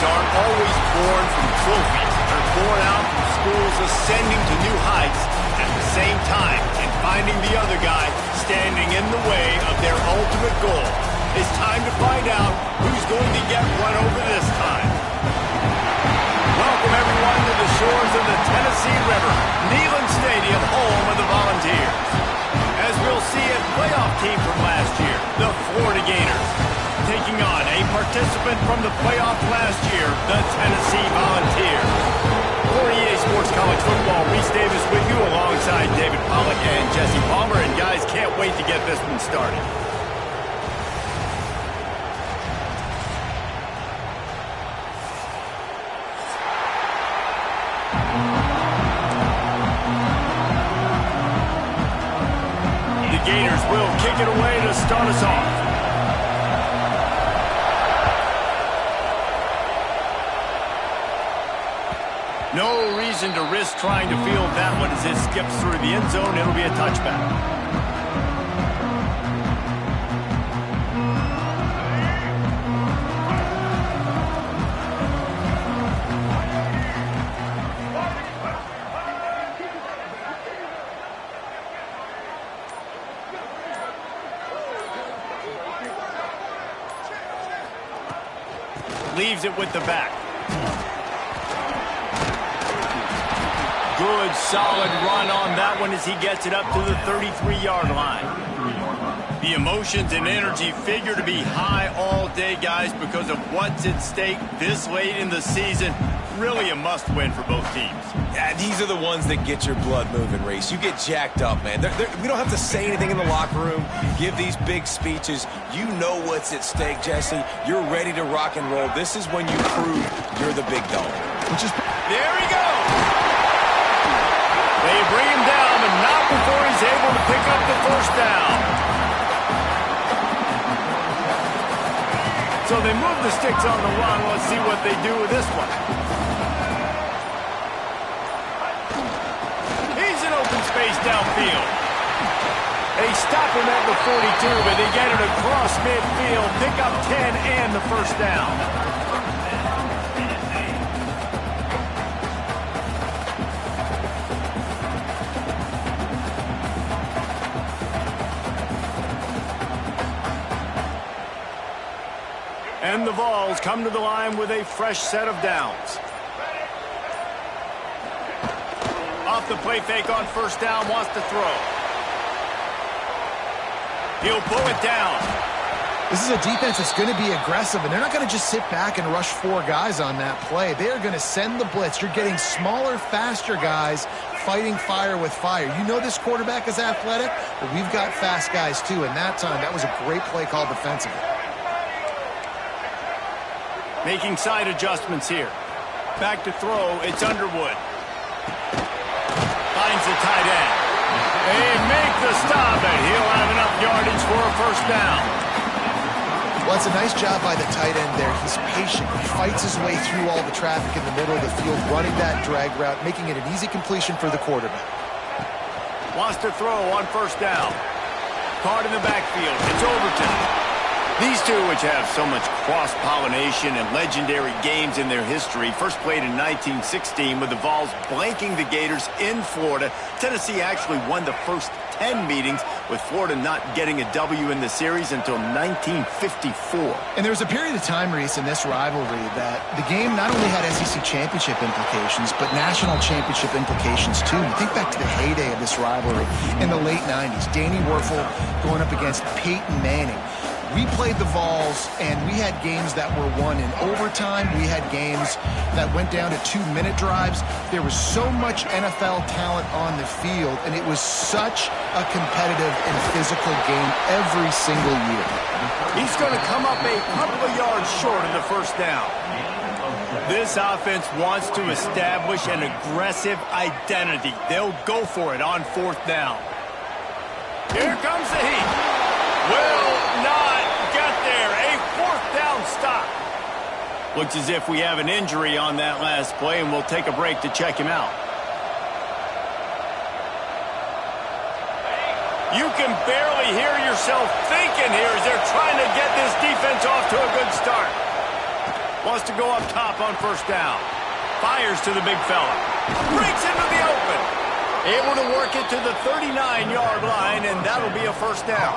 aren't always born from trophies. They're born out from schools ascending to new heights at the same time and finding the other guy standing in the way of their ultimate goal. It's time to find out who's going to get one over this time. Welcome, everyone, to the shores of the Tennessee River, Neyland Stadium, home of the Volunteers. As we'll see, a playoff team from last year, the Florida Gators, taking on a participant from the playoff last year, the Tennessee Volunteers. For EA Sports College Football, Reese Davis with you alongside David Pollack and Jesse Palmer. And guys, can't wait to get this one started. The Gators will kick it away to start us off. No reason to risk trying to field that one as it skips through the end zone. It'll be a touchback. Leaves it with the back. Good, solid run on that one as he gets it up to the 33-yard line. The emotions and energy figure to be high all day, guys, because of what's at stake this late in the season. Really a must-win for both teams. Yeah, these are the ones that get your blood moving, Reese. You get jacked up, man. We don't have to say anything in the locker room, give these big speeches. You know what's at stake, Jesse. You're ready to rock and roll. This is when you prove you're the big dog. There he goes! They bring him down, but not before he's able to pick up the first down. So they move the sticks on the run. Let's see what they do with this one. He's in open space downfield. They stop him at the 42, but they get it across midfield. Pick up 10 and the first down. And the Vols come to the line with a fresh set of downs. Off the play fake on first down, wants to throw. He'll pull it down. This is a defense that's going to be aggressive, and they're not going to just sit back and rush four guys on that play. They are going to send the blitz. You're getting smaller, faster guys fighting fire with fire. You know this quarterback is athletic, but we've got fast guys too, and that time, that was a great play call defensively. Making side adjustments here. Back to throw, it's Underwood. Finds the tight end. They make the stop, and he'll have enough yardage for a first down. Well, it's a nice job by the tight end there. He's patient. He fights his way through all the traffic in the middle of the field, running that drag route, making it an easy completion for the quarterback. Wants to throw on first down. Caught in the backfield. It's Overton. These two, which have so much cross-pollination and legendary games in their history, first played in 1916 with the Vols blanking the Gators in Florida. Tennessee actually won the first 10 meetings, with Florida not getting a W in the series until 1954. And there was a period of time, Reese, in this rivalry that the game not only had SEC championship implications, but national championship implications too. You think back to the heyday of this rivalry in the late 90s. Danny Werfel going up against Peyton Manning. We played the Vols, and we had games that were won in overtime. We had games that went down to 2-minute drives. There was so much NFL talent on the field, and it was such a competitive and physical game every single year. He's going to come up a couple of yards short of the first down. This offense wants to establish an aggressive identity. They'll go for it on fourth down. Here comes the heat. Will not get there. A fourth down stop. Looks as if we have an injury on that last play, and we'll take a break to check him out. You can barely hear yourself thinking here as they're trying to get this defense off to a good start. Wants to go up top on first down. Fires to the big fella. Breaks into the open. Able to work it to the 39-yard line, and that'll be a first down.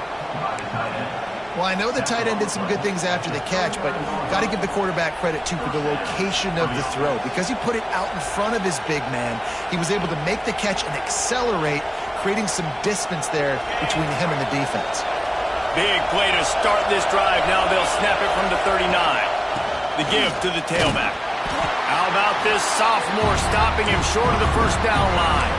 Well, I know the tight end did some good things after the catch, but got to give the quarterback credit, too, for the location of the throw. Because he put it out in front of his big man, he was able to make the catch and accelerate, creating some distance there between him and the defense. Big play to start this drive. Now they'll snap it from the 39. The give to the tailback. How about this sophomore stopping him short of the first down line?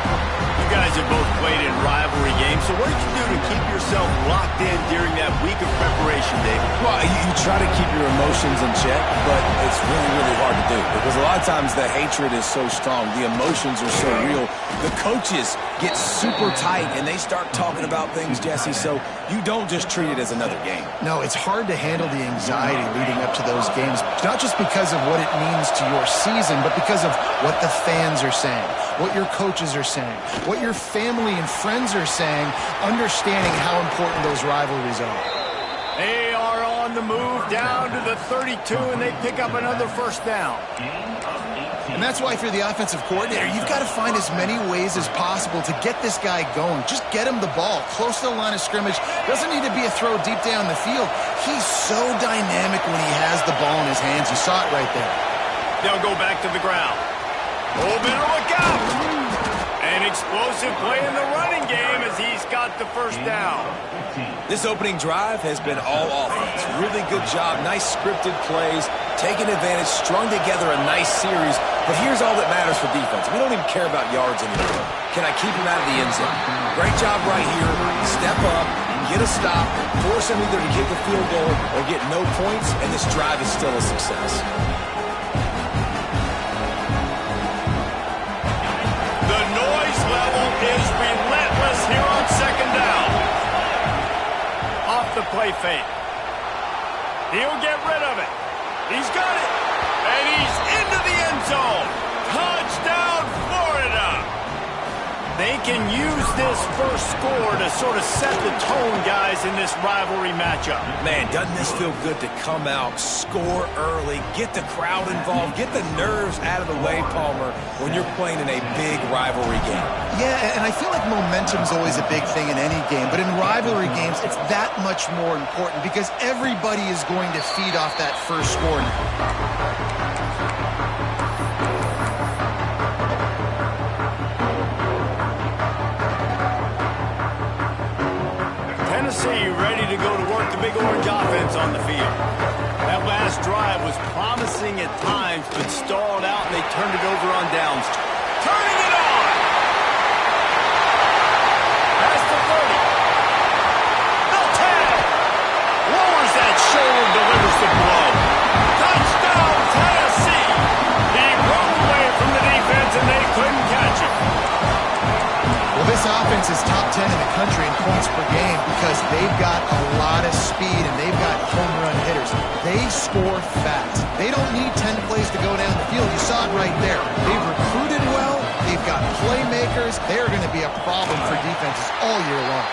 You guys have both played in rivalry games, so what did you do to keep yourself locked in during that week of preparation, David? Well, you try to keep your emotions in check, but it's really, really hard to do because a lot of times the hatred is so strong. The emotions are so real. The coaches get super tight, and they start talking about things, Jesse, so you don't just treat it as another game. No, it's hard to handle the anxiety leading up to those games, not just because of what it means to your season, but because of what the fans are saying, what your coaches are saying, what your family and friends are saying, understanding how important those rivalries are. They are on the move down to the 32, and they pick up another first down. And that's why if you're the offensive coordinator, you've got to find as many ways as possible to get this guy going. Just get him the ball close to the line of scrimmage. Doesn't need to be a throw deep down the field. He's so dynamic when he has the ball in his hands. You saw it right there. They'll go back to the ground. Oh, better look out! An explosive play in the running game as he's got the first down. This opening drive has been all offense. Really good job. Nice scripted plays. Taking advantage. Strung together a nice series. But here's all that matters for defense. We don't even care about yards anymore. Can I keep him out of the end zone? Great job right here. Step up. Get a stop. Force him either to kick a field goal or get no points. And this drive is still a success. The noise level is relentless here on second down. Off the play fake. He'll get rid of it. He's got it. And he's into the end zone. Touchdown, Florida. They can use this first score to sort of set the tone, guys, in this rivalry matchup. Man, doesn't this feel good to come out, score early, get the crowd involved, get the nerves out of the way, Palmer, when you're playing in a big rivalry game? Yeah, and I feel like momentum's always a big thing in any game, but in rivalry games, it's that much more important because everybody is going to feed off that first score. Tennessee ready to go to work the big orange offense on the field. That last drive was promising at times, but stalled out, and they turned it over on downs. Turning it on! Past the 30. No tag! Lowers that shoulder, delivers the blow. Touchdown, Tennessee! He broke away from the defense, and they couldn't catch him. Well, this offense is top 10 in the country in points per game because they've got a lot of speed and they've got home run hitters. They score fast. They don't need 10 plays to go down the field. You saw it right there. They've recruited well. They've got playmakers. They're going to be a problem for defenses all year long.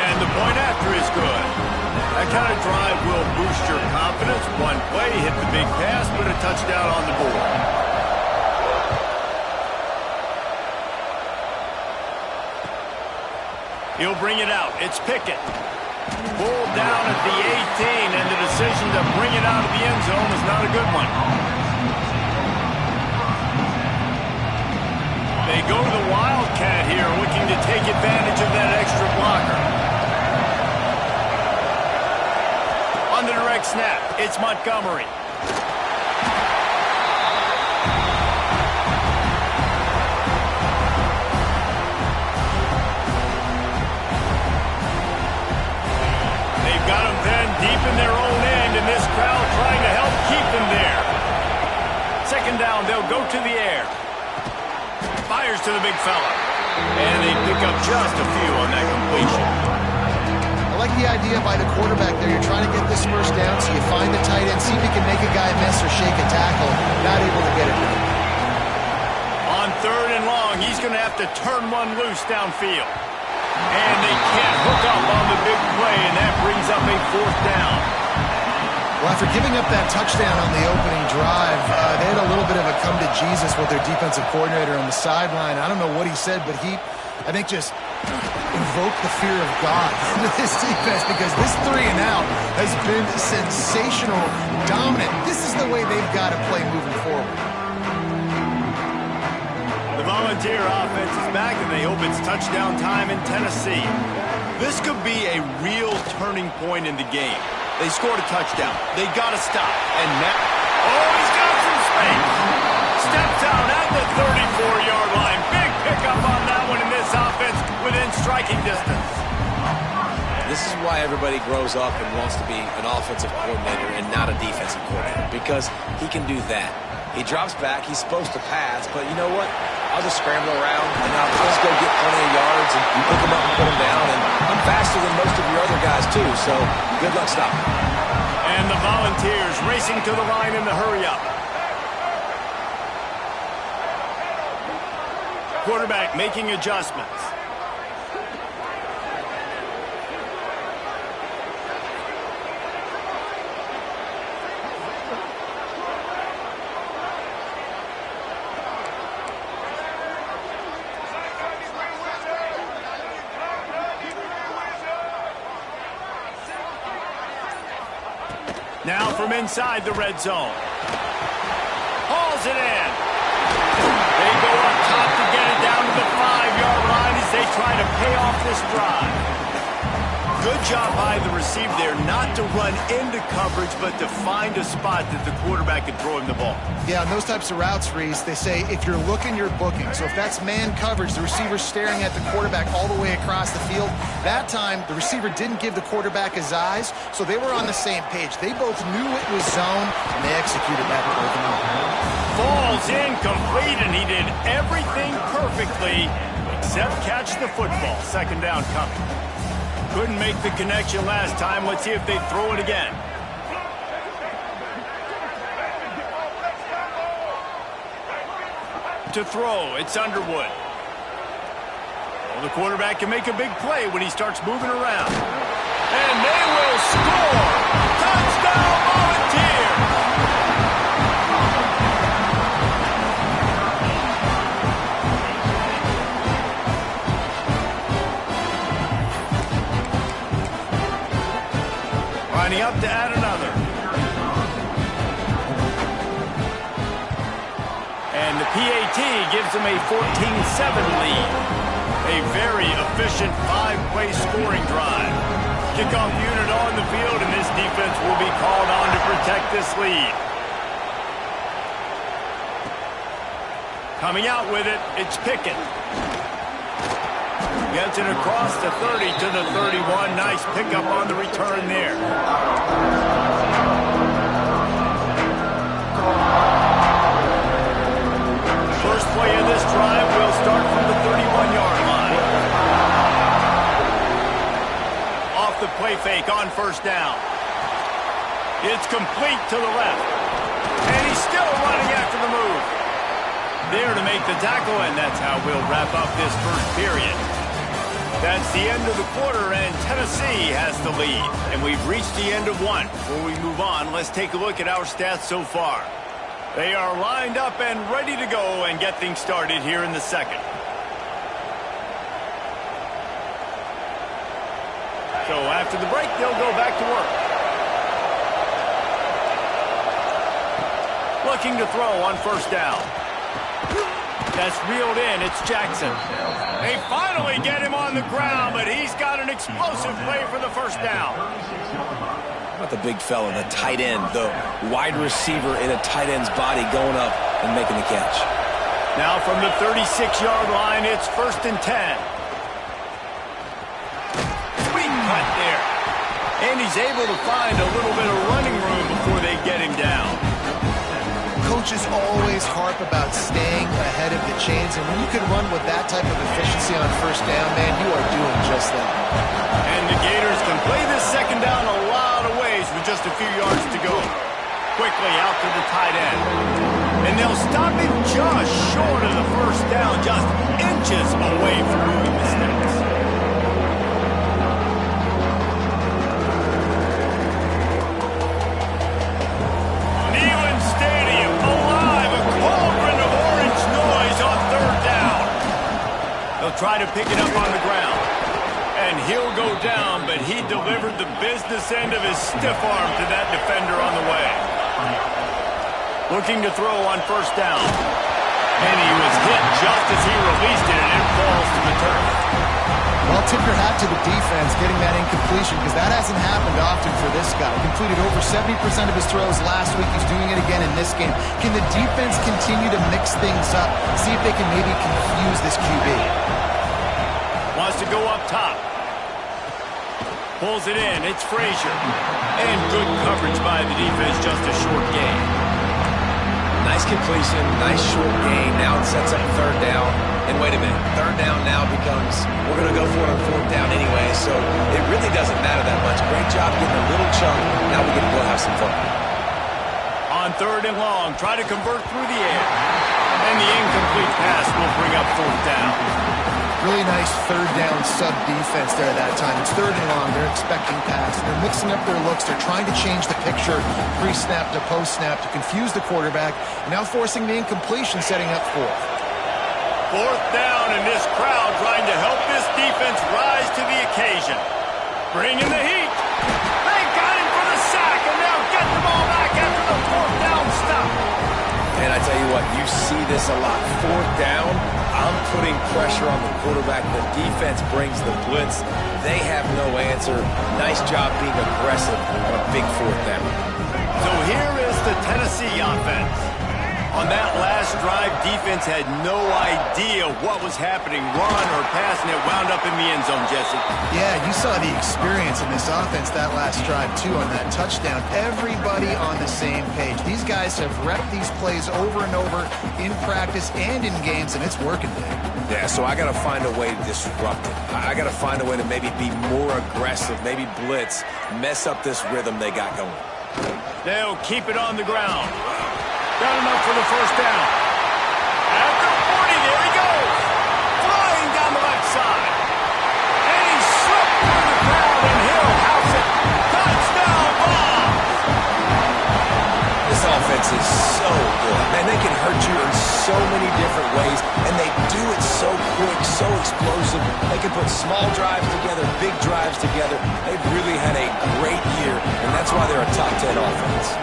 And the point after is good. That kind of drive will boost your confidence. One play, hit the big pass, put a touchdown on the board. He'll bring it out. It's Pickett. Pulled down at the 18, and the decision to bring it out of the end zone was not a good one. They go to the Wildcat here, looking to take advantage of that extra blocker. On the direct snap, it's Montgomery. Got them then deep in their own end, and this crowd trying to help keep them there. Second down, they'll go to the air. Fires to the big fella. And they pick up just a few on that completion. I like the idea by the quarterback there. You're trying to get this first down, so you find the tight end, see if he can make a guy miss or shake a tackle. Not able to get it done. On third and long, he's going to have to turn one loose downfield. And they can't hook up on the big play, and that brings up a fourth down. Well, after giving up that touchdown on the opening drive, they had a little bit of a come to Jesus with their defensive coordinator on the sideline. I don't know what he said, but he, I think, just invoked the fear of God into this defense, because this 3-and-out has been sensational, dominant. This is the way they've got to play moving forward. The Volunteer offense is back, and they hope it's touchdown time in Tennessee. This could be a real turning point in the game. They scored a touchdown. They got to stop. And now, oh, he's got some space. Steps out at the 34-yard line. Big pickup on that one in this offense within striking distance. This is why everybody grows up and wants to be an offensive coordinator and not a defensive coordinator, because he can do that. He drops back. He's supposed to pass, but you know what? I'll just scramble around, and I'll just go get plenty of yards and pick them up and put them down. And I'm faster than most of your other guys, too, so good luck stopping. And the Volunteers racing to the line in the hurry-up. Quarterback making adjustments. Now from inside the red zone. Hauls it in. They go up top to get it down to the 5-yard line as they try to pay off this drive. Good job by the receiver there, not to run into coverage, but to find a spot that the quarterback can throw him the ball. Yeah, on those types of routes, Reese, they say if you're looking, you're booking. So if that's man coverage, the receiver's staring at the quarterback all the way across the field. That time, the receiver didn't give the quarterback his eyes, so they were on the same page. They both knew it was zone, and they executed that perfectly. Falls incomplete, and he did everything perfectly except catch the football. Second down coming. Couldn't make the connection last time. Let's see if they throw it again. To throw, it's Underwood. Well, the quarterback can make a big play when he starts moving around. And they will score! Touchdown, Volunteers! Lining up to add another. And the PAT gives them a 14-7 lead. A very efficient 5-play scoring drive. Kickoff unit on the field, and this defense will be called on to protect this lead. Coming out with it, it's Pickett. Gets it across the 30 to the 31. Nice pickup on the return there. First play of this drive will start from the 31-yard line. Off the play fake on first down. It's complete to the left. And he's still running after the move. There to make the tackle, and that's how we'll wrap up this first period. That's the end of the quarter, and Tennessee has the lead. And we've reached the end of one. Before we move on, let's take a look at our stats so far. They are lined up and ready to go and get things started here in the second. So after the break, they'll go back to work. Looking to throw on first down. That's reeled in. It's Jackson. They finally get him on the ground, but he's got an explosive play for the first down. How about the big fella, the tight end, the wide receiver in a tight end's body going up and making the catch. Now from the 36-yard line, it's 1st and 10. Sweet cut there. And he's able to find a little bit of running room before they get him down. Coaches always harp about staying ahead of the chains, and when you can run with that type of efficiency on first down, man, you are doing just that. And the Gators can play this second down a lot of ways with just a few yards to go. Quickly out to the tight end. And they'll stop him just short of the first down, just inches away from moving the sticks. he delivered the business end of his stiff arm to that defender on the way. Looking to throw on first down. And he was hit just as he released it, and it falls to the turf. Well, tip your hat to the defense getting that incompletion, because that hasn't happened often for this guy. Completed over 70% of his throws last week. He's doing it again in this game. Can the defense continue to mix things up, see if they can maybe confuse this QB? Wants to go up top. Pulls it in. It's Frazier. And good coverage by the defense, just a short gain. Nice completion, nice short gain. Now it sets up third down. And wait a minute, third down now becomes, we're going to go for it on fourth down anyway, so it really doesn't matter that much. Great job getting a little chunk. Now we're going to go have some fun. On third and long, try to convert through the air. And the incomplete pass will bring up fourth down. Really nice third down sub defense there that time. It's third and long. They're expecting pass. They're mixing up their looks. They're trying to change the picture pre-snap to post-snap to confuse the quarterback. And now forcing the incompletion, setting up fourth. Fourth down, and this crowd trying to help this defense rise to the occasion. Bringing the heat. They got him for the sack, and they'll get the ball back after the fourth down stop. And I tell you what, you see this a lot. Fourth down, I'm putting pressure on the quarterback. The defense brings the blitz. They have no answer. Nice job being aggressive on a big fourth down. So here is the Tennessee offense. On that last drive, defense had no idea what was happening, run or pass, and it wound up in the end zone, Jesse. Yeah, you saw the experience in this offense that last drive, too, on that touchdown. Everybody on the same page. These guys have repped these plays over and over in practice and in games, and it's working, Dave. Yeah, so I got to find a way to disrupt it. I got to find a way to maybe be more aggressive, maybe blitz, mess up this rhythm they got going. They'll keep it on the ground. Got enough for the first down. At the 40, there he goes. Flying down the left side. And he slipped through the crowd, and he'll house it. Touchdown ball. This offense is so good. Man, they can hurt you in so many different ways, and they do it so quick, so explosive. They can put small drives together, big drives together. They've really had a great year, and that's why they're a top 10 offense.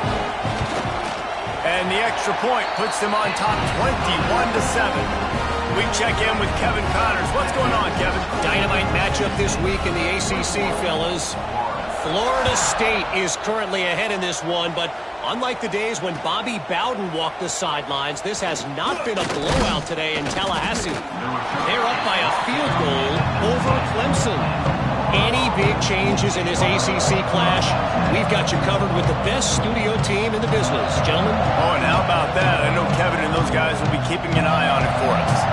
And the extra point puts them on top 21-7. We check in with Kevin Connors. What's going on, Kevin? Dynamite matchup this week in the ACC, fellas. Florida State is currently ahead in this one, but unlike the days when Bobby Bowden walked the sidelines, this has not been a blowout today in Tallahassee. They're up by a field goal over Clemson. Any big changes in this ACC clash, we've got you covered with the best studio team in the business. Gentlemen? Oh, and how about that? I know Kevin and those guys will be keeping an eye on it for us.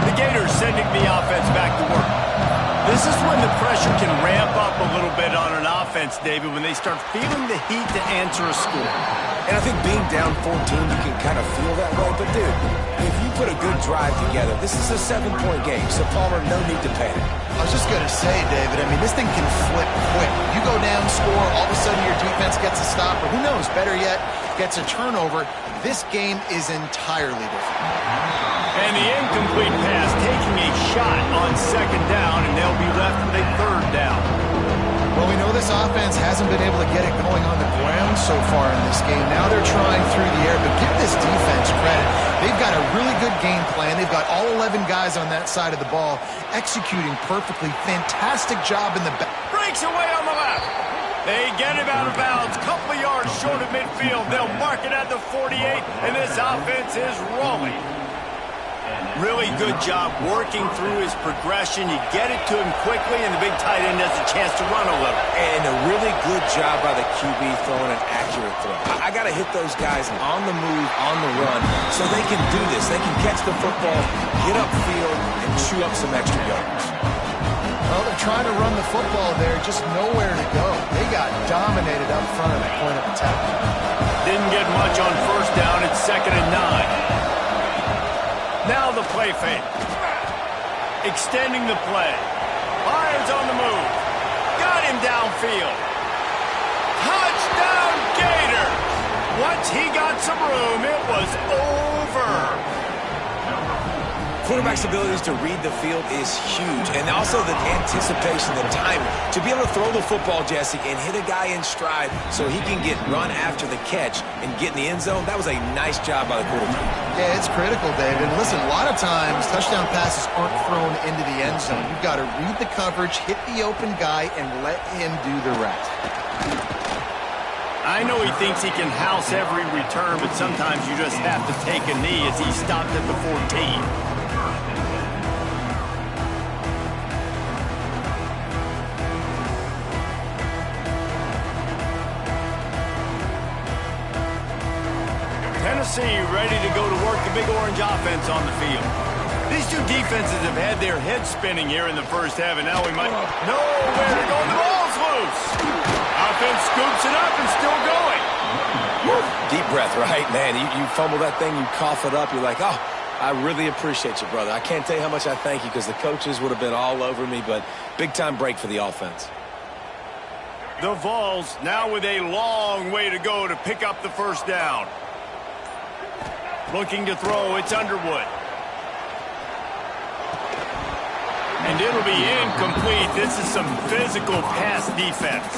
The Gators sending the offense back to work. This is when the pressure can ramp up a little bit on an offense, David, when they start feeling the heat to answer a score. And I think being down 14, you can kind of feel that way. But, dude, if you put a good drive together, this is a 7-point game. So, Palmer, no need to panic. I was just going to say, David, I mean, this thing can flip quick. You go down, score, all of a sudden your defense gets a stop, or who knows, better yet, gets a turnover. This game is entirely different. And the incomplete pass taking a shot on second down, and they'll be left with a third down. Well, we know this offense hasn't been able to get it going on the ground so far in this game. Now they're trying through the air, but give this defense credit. They've got a really good game plan. They've got all 11 guys on that side of the ball executing perfectly. Fantastic job in the back. Breaks away on the left. They get him out of bounds. Couple of yards short of midfield. They'll mark it at the 48, and this offense is rolling. Really good job working through his progression. You get it to him quickly, and the big tight end has a chance to run a little. And a really good job by the QB throwing an accurate throw. I got to hit those guys on the move, on the run, so they can do this. They can catch the football, get upfield, and chew up some extra yards. Well, they're trying to run the football there, just nowhere to go. They got dominated up front at the point of attack. Didn't get much on first down. It's 2nd and 9. Now the play fake. Extending the play. Fires on the move. Got him downfield. Touchdown Gators! he got some room, it was over. Quarterback's abilities to read the field is huge, and also the anticipation, the timing. To be able to throw the football, Jesse, and hit a guy in stride so he can get run after the catch and get in the end zone, that was a nice job by the quarterback. Yeah, it's critical, David. Listen, a lot of times touchdown passes aren't thrown into the end zone. You've got to read the coverage, hit the open guy, and let him do the rest. I know he thinks he can house every return, but sometimes you just have to take a knee as he stopped at the 14. Tennessee ready to go to work the big orange offense on the field. These two defenses have had their heads spinning here in the first half, and now we might know where to go. The ball's loose. Offense scoops it up and still going. Deep breath, right? Man, you fumble that thing, you cough it up, you're like, oh, I really appreciate you, brother. I can't tell you how much I thank you because the coaches would have been all over me, but big-time break for the offense. The Vols now with a long way to go to pick up the first down. Looking to throw, it's Underwood. And it'll be incomplete. This is some physical pass defense.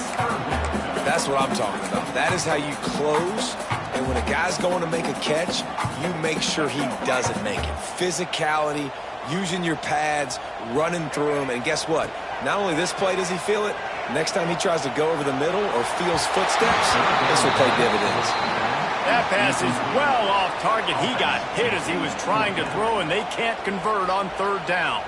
That's what I'm talking about. That is how you close. And when a guy's going to make a catch, you make sure he doesn't make it. Physicality, using your pads, running through them. And guess what? Not only this play does he feel it, next time he tries to go over the middle or feels footsteps, this will pay dividends. That pass is well off target. He got hit as he was trying to throw, and they can't convert on third down.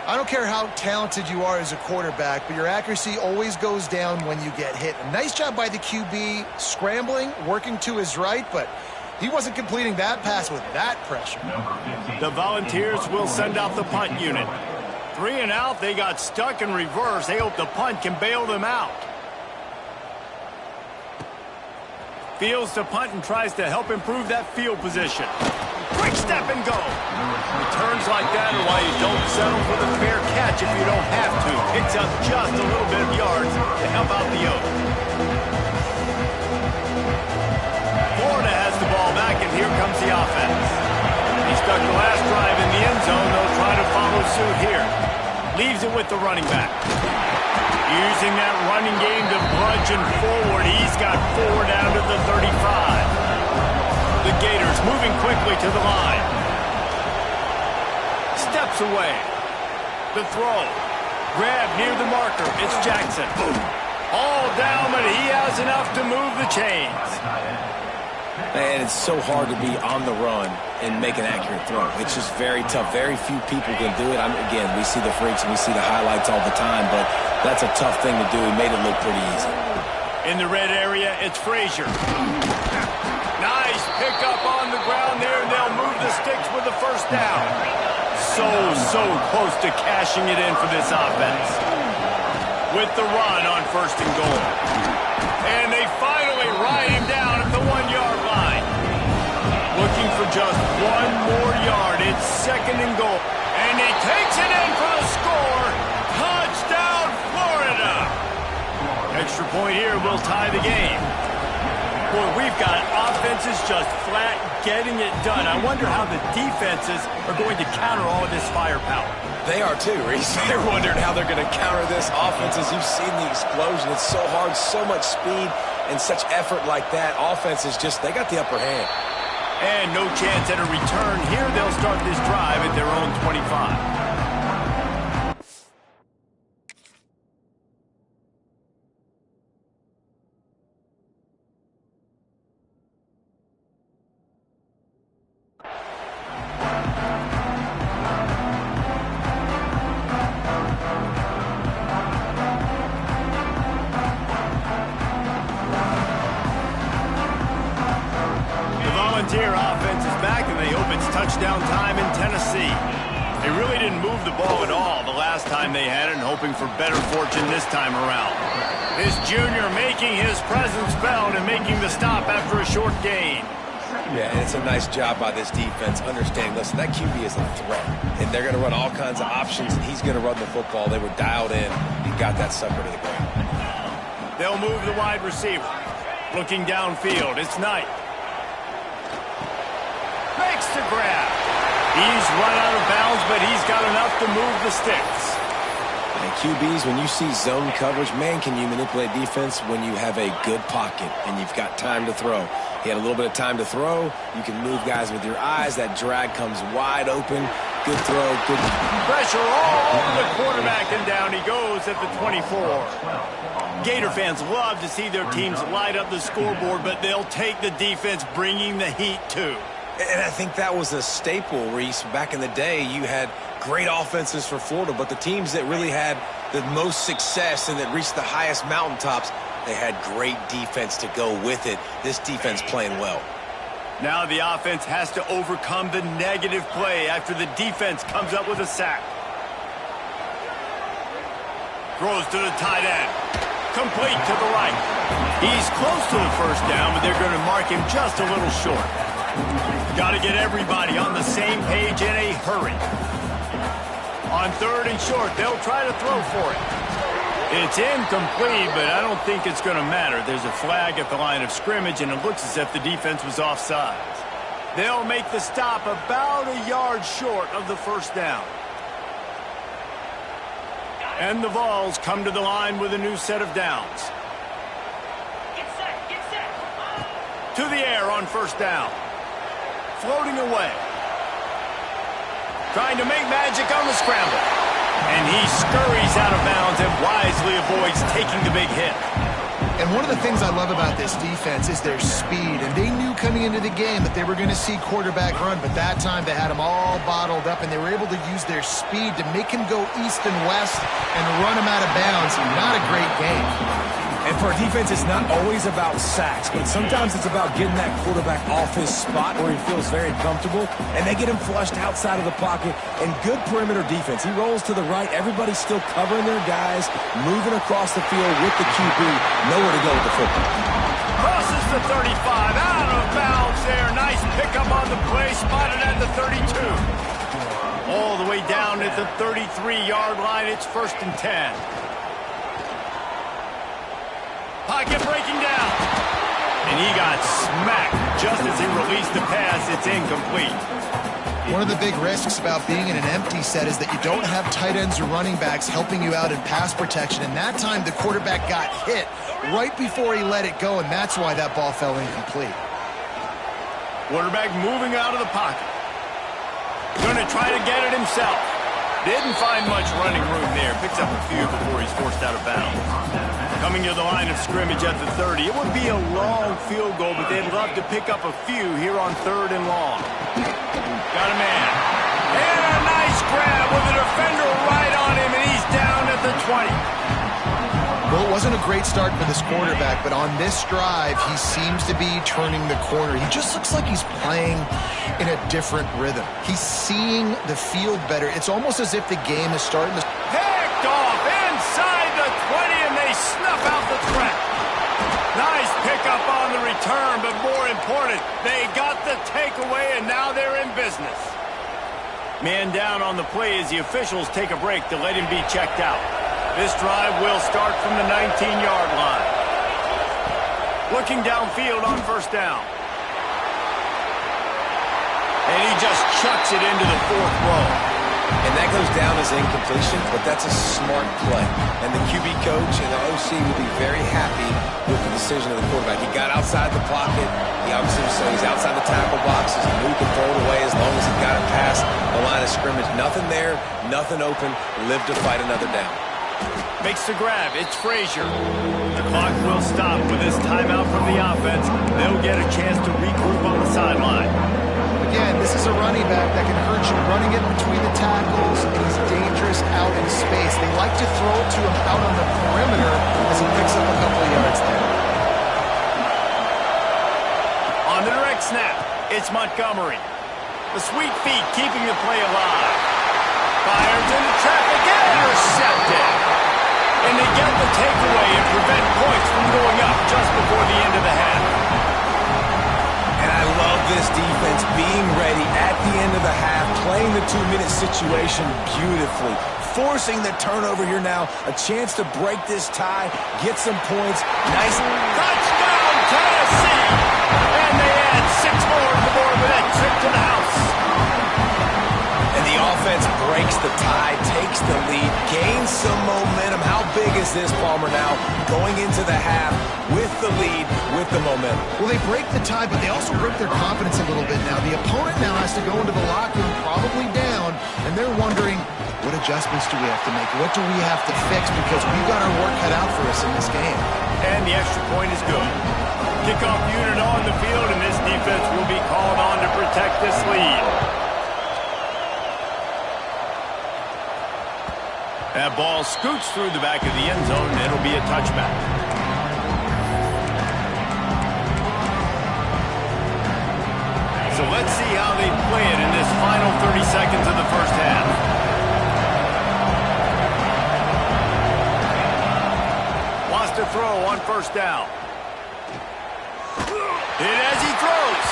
I don't care how talented you are as a quarterback, but your accuracy always goes down when you get hit. A nice job by the QB scrambling, working to his right, but he wasn't completing that pass with that pressure. The Volunteers will send out the punt unit. 3 and out, they got stuck in reverse. They hope the punt can bail them out. Fields to punt and tries to help improve that field position. Quick step and go. Returns like that are why you don't settle for the fair catch if you don't have to. Picks up just a little bit of yards to help out the Oaks. Florida has the ball back, and here comes the offense. He stuck the last drive in the end zone. They'll try to follow suit here. Leaves it with the running back. Using that running game to bludgeon forward. He's got 4 down to the 35. The Gators moving quickly to the line. Steps away. The throw. Grab near the marker. It's Jackson. All down, but he has enough to move the chains. Man, it's so hard to be on the run and make an accurate throw. It's just very tough. Very few people can do it. Again, we see the freaks and we see the highlights all the time, but that's a tough thing to do. He made it look pretty easy. In the red area, it's Frazier. Nice pickup on the ground there, and they'll move the sticks with the first down. So close to cashing it in for this offense. With the run on first and goal. And they finally ride him down at the 1-yard line. Looking for just 1 more yard. It's second and goal. And he takes it in for the score. Touchdown, Florida. Extra point here will tie the game. Boy, we've got offenses just flat getting it done. I wonder how the defenses are going to counter all of this firepower. They are too, Reese. They're wondering how they're going to counter this offense. As you've seen the explosion, it's so hard, so much speed, and such effort like that. Offense is just, they got the upper hand. And no chance at a return here. They'll start this drive at their own 25. Volunteer offense is back, and they hope it's touchdown time in Tennessee. They really didn't move the ball at all the last time they had it, and hoping for better fortune this time around. This junior making his presence felt and making the stop after a short gain. Yeah, and it's a nice job by this defense understanding, listen, that QB is a threat, and they're going to run all kinds of options, and he's going to run the football. They were dialed in and got that sucker to the ground. They'll move the wide receiver. Looking downfield, it's Knight. Makes the grab. He's run out of bounds, but he's got enough to move the sticks. And QBs, when you see zone coverage, man, can you manipulate defense when you have a good pocket and you've got time to throw. He had a little bit of time to throw. You can move guys with your eyes. That drag comes wide open. Good throw. Good pressure all over the quarterback, and down he goes at the 24. Gator fans love to see their teams light up the scoreboard, but they'll take the defense bringing the heat too. And I think that was a staple, Reese. Back in the day, you had great offenses for Florida, but the teams that really had the most success and that reached the highest mountaintops, they had great defense to go with it. This defense playing well. Now the offense has to overcome the negative play after the defense comes up with a sack. Throws to the tight end. Complete to the right. He's close to the first down, but they're going to mark him just a little short. Got to get everybody on the same page in a hurry. On 3rd and short, they'll try to throw for it. It's incomplete, but I don't think it's going to matter. There's a flag at the line of scrimmage, and it looks as if the defense was offside. They'll make the stop about a yard short of the first down. And the Vols come to the line with a new set of downs. Get set. To the air on first down. Floating away. Trying to make magic on the scramble. And he scurries out of bounds and wisely avoids taking the big hit. And one of the things I love about this defense is their speed. And they knew coming into the game that they were going to see quarterback run, but that time they had him all bottled up, and they were able to use their speed to make him go east and west and run him out of bounds. Not a great game. And for a defense, it's not always about sacks, but sometimes it's about getting that quarterback off his spot where he feels very comfortable, and they get him flushed outside of the pocket. And good perimeter defense. He rolls to the right. Everybody's still covering their guys, moving across the field with the QB. Nowhere to go with the football. Crosses the 35, out of bounds there. Nice pickup on the play, spotted at the 32. All the way down at the 33-yard line. It's 1st and 10. Pocket breaking down. And he got smacked just as he released the pass. It's incomplete. One of the big risks about being in an empty set is that you don't have tight ends or running backs helping you out in pass protection. And that time the quarterback got hit right before he let it go, and that's why that ball fell incomplete. Quarterback moving out of the pocket. Going to try to get it himself. Didn't find much running room there. Picks up a few before he's forced out of bounds. Coming to the line of scrimmage at the 30. It would be a long field goal, but they'd love to pick up a few here on 3rd and long. Got a man. And a nice grab with a defender right on him, and he's down at the 20. Well, it wasn't a great start for this quarterback, but on this drive, he seems to be turning the corner. He just looks like he's playing in a different rhythm. He's seeing the field better. It's almost as if the game is starting to... Picked off inside the 20, and they snuff out the threat. Nice pickup on the return, but more important, they got the takeaway, and now they're in business. Man down on the play as the officials take a break to let him be checked out. This drive will start from the 19-yard line. Looking downfield on first down. And he just chucks it into the 4th row. And that goes down as incompletion, but that's a smart play. And the QB coach and the OC will be very happy with the decision of the quarterback. He got outside the pocket. He obviously, so he's outside the tackle boxes. He knew he could throw it away as long as he got it past the line of scrimmage. Nothing there, nothing open. Live to fight another down. Makes the grab. It's Frazier. The clock will stop with this timeout from the offense. They'll get a chance to regroup on the sideline. Again, this is a running back that can hurt you running it between the tackles, and he's dangerous out in space. They like to throw it to him out on the perimeter as he picks up a couple of yards there. On the direct snap, it's Montgomery. The sweet feet keeping the play alive. Fires into traffic, intercepted. And they get the takeaway and prevent points from going up just before the end of the half. And I love this defense being ready at the end of the half, playing the 2-minute situation beautifully, forcing the turnover here now, a chance to break this tie, get some points. Nice. Touchdown, Tennessee! And they add 6 more to the board with that trip to the house. this, Palmer, now going into the half with the lead, with the momentum. Well, they break the tie, but they also break their confidence a little bit now. The opponent now has to go into the locker room probably down, and they're wondering, what adjustments do we have to make? What do we have to fix? Because we've got our work cut out for us in this game. And the extra point is good. Kickoff unit on the field, and this defense will be called on to protect this lead. That ball scoots through the back of the end zone, and it'll be a touchback. So let's see how they play it in this final 30 seconds of the first half. Lost a throw on first down. Hit as he throws.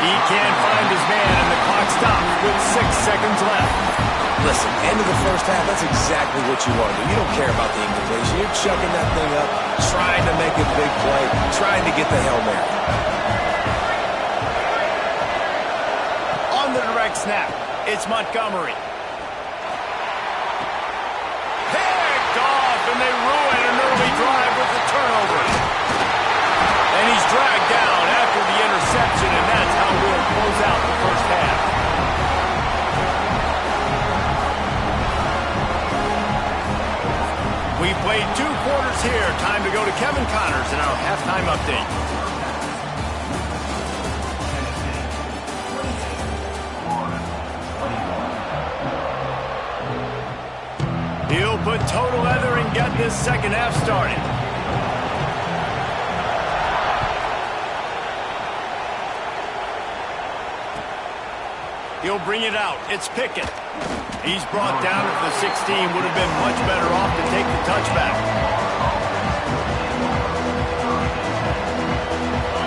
He can't find his man, and the clock stops with 6 seconds left. Listen, end of the first half, that's exactly what you want to do. You don't care about the incompletion. You're chucking that thing up, trying to make a big play, trying to get the Hail Mary. On the direct snap, it's Montgomery. Picked off, and they ruin an early drive with the turnover. And he's dragged down after the interception, and that's how we'll close out the first half. We played 2 quarters here. Time to go to Kevin Connors in our halftime update. He'll put total leather and get this second half started. He'll bring it out. It's Pickett. He's brought down at the 16. Would have been much better off to take the touchback.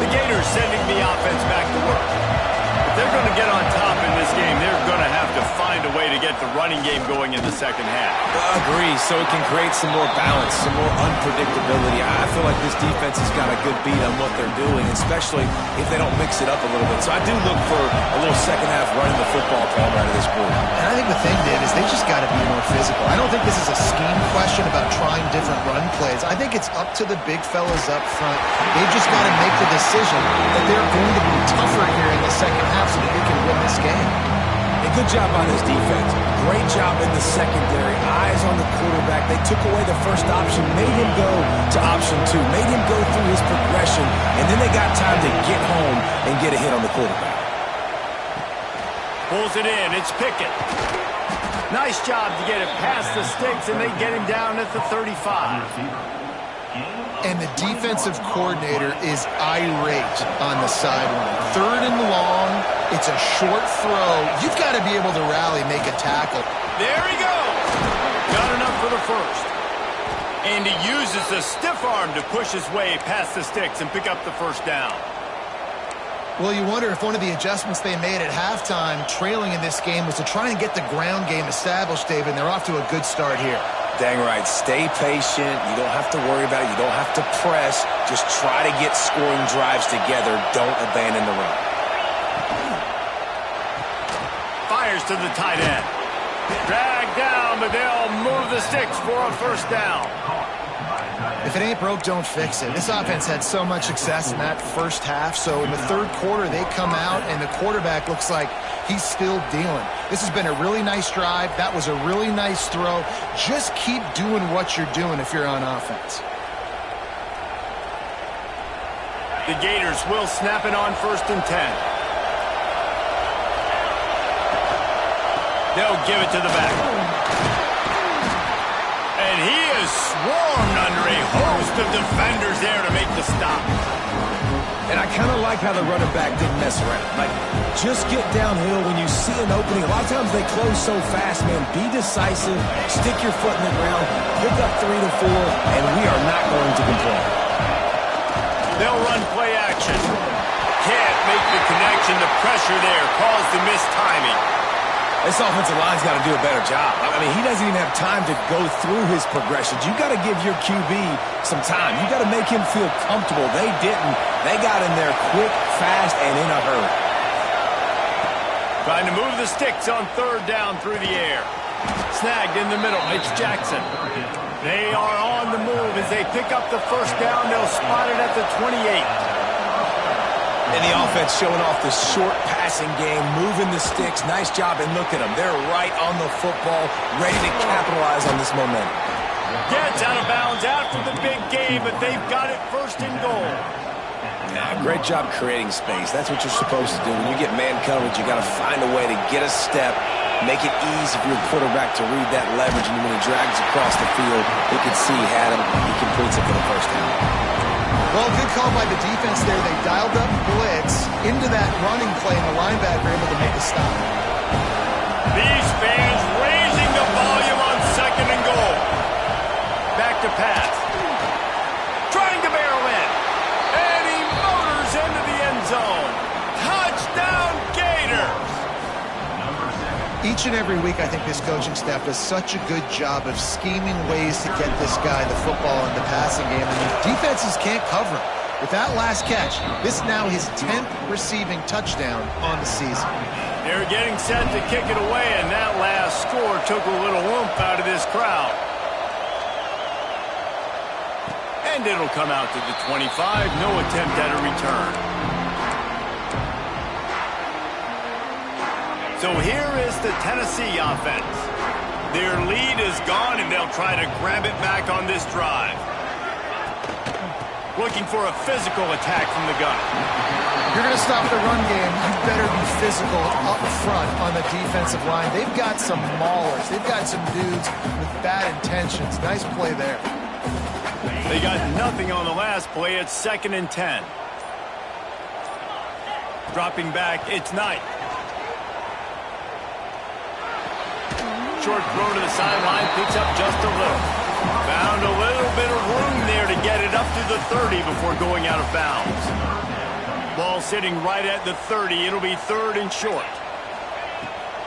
The Gators sending the offense back to work. If they're going to get on top in this game, they're going to have to find a way to get the running game going in the second half. Agree, so it can create some more balance, some more unpredictability. I feel like this defense has got a good beat on what they're doing, especially if they don't mix it up a little bit. So I do look for a little second half running the football out of this group. And I think the thing, Dave, is they just got to be more physical. I don't think this is a scheme question about trying different run plays. I think it's up to the big fellas up front. They've just got to make the decision that they're going to be tougher here in the second half so that they can win this game. A good job on this defense. Great job in the secondary. Eyes on the quarterback. They took away the first option, made him go to option 2, made him go through his progression, and then they got time to get home and get a hit on the quarterback. Pulls it in. It's Pickett. Nice job to get it past the sticks, and they get him down at the 35. And the defensive coordinator is irate on the sideline. 3rd and long. It's a short throw. You've got to be able to rally, make a tackle. There he goes. Got enough for the first. And he uses the stiff arm to push his way past the sticks and pick up the first down. Well, you wonder if one of the adjustments they made at halftime, trailing in this game, was to try and get the ground game established, David, and they're off to a good start here. Dang right. Stay patient. You don't have to worry about it. You don't have to press. Just try to get scoring drives together. Don't abandon the run. Fires to the tight end. Dragged down, but they'll move the sticks for a first down. If it ain't broke, don't fix it. This offense had so much success in that first half, so in the 3rd quarter, they come out, and the quarterback looks like he's still dealing. This has been a really nice drive. That was a really nice throw. Just keep doing what you're doing if you're on offense. The Gators will snap it on 1st and 10. They'll give it to the back. And he is swarmed under a host of defenders there to make the stop. And I kind of like how the running back didn't mess around. Like, just get downhill when you see an opening. A lot of times they close so fast, man. Be decisive, stick your foot in the ground, pick up 3 to 4, and we are not going to complain. They'll run play action. Can't make the connection. The pressure there caused the missed timing. This offensive line's got to do a better job. I mean, he doesn't even have time to go through his progressions. You got to give your QB some time. You got to make him feel comfortable. They didn't. They got in there quick, fast, and in a hurry. Trying to move the sticks on 3rd down through the air. Snagged in the middle. It's Jackson. They are on the move as they pick up the first down. They'll spot it at the 28. And the offense showing off the short passing game, moving the sticks. Nice job, and look at them. They're right on the football, ready to capitalize on this momentum. Gets out of bounds after the big game, but they've got it first and goal. Yeah, great job creating space. That's what you're supposed to do. When you get man coverage, you got to find a way to get a step, make it easy for your quarterback to read that leverage, and when he drags across the field, he can see he had him. He completes it for the first down. Well, good call by the defense there. They dialed up blitz into that running play, and the linebacker able to make a stop. These fans raising the volume on second and goal. Back to pass. Trying to barrel in. And he motors into the end zone. Touchdown Gators! Each and every week, I think this coaching staff does such a good job of scheming ways to get this guy the football in the passing game, and the defenses can't cover him. With that last catch, this is now his 10th receiving touchdown on the season. They're getting set to kick it away, and that last score took a little oomph out of this crowd. And it'll come out to the 25. No attempt at a return. So here is the Tennessee offense. Their lead is gone, and they'll try to grab it back on this drive. Looking for a physical attack from the gun. If you're going to stop the run game, you better be physical up front on the defensive line. They've got some maulers. They've got some dudes with bad intentions. Nice play there. They got nothing on the last play. It's 2nd and 10. Dropping back, it's Knight. Short throw to the sideline, picks up just a little. Found a little bit of room there to get it up to the 30 before going out of bounds. Ball sitting right at the 30. It'll be 3rd and short.